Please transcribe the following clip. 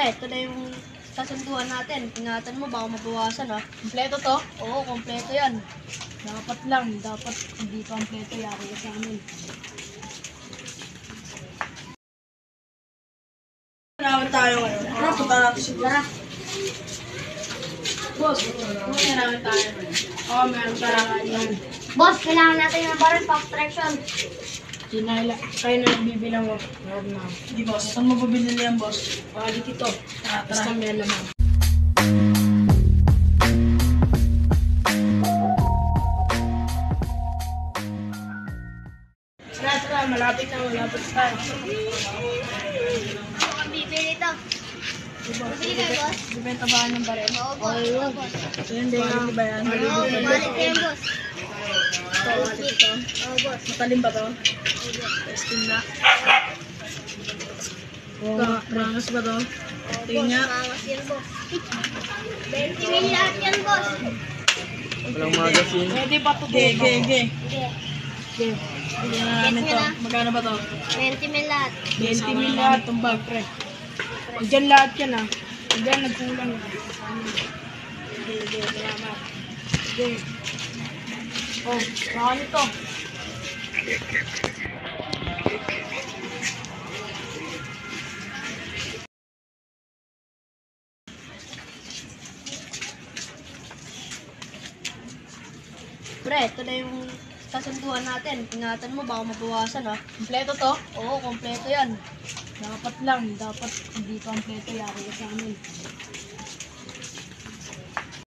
Pre, ito na yung kasunduan natin. Ingatan mo, baka mabawasan ha. Kompleto to? Oo, kompleto yan. Dapat hindi kompleto yari ka sa amin. Naman tayo ngayon. Ano, punta natin siguro. Boss, namin tayo. Oo, meron tayo yan. Boss, kailangan natin ng barrel for extraction. Kayo na nagbibilang mo. Meron na. Di boss, saan mo pabili yan boss? Quality to. Tara, Basta tara. may laman. Tara, malapit tayo. Ako ang bibili ito. Bibili kayo, boss? Bibenta ba ng baril? Oo, boss. Boss. So yun, di nga ba yan? Oo, balik kayo, boss. Ito. Oo, boss. Matalim ba to? Oo, boss. Testing na. Oo nga. Rangas ba to? Oo, Tingnan boss. nga. Mangas yan, boss. 20 mil lahat yan, boss. Walang magazine. Pwede ba ito? Ge. Hindi. Bigyan na namin Get to. nyo na. Magkano ba to? 20 mil lahat. 20 mil lahat itong bag, pre. Diyan lahat yan, ha. Diyan, nagkulang. Sige, salamat. Sige. Oh, saka nito. Pre, ito na yung kasunduan natin. Ingatan mo, baka mabawasan ha. Kompleto to? Oo, kompleto yan. Dapat hindi kompleto yari ka sa amin.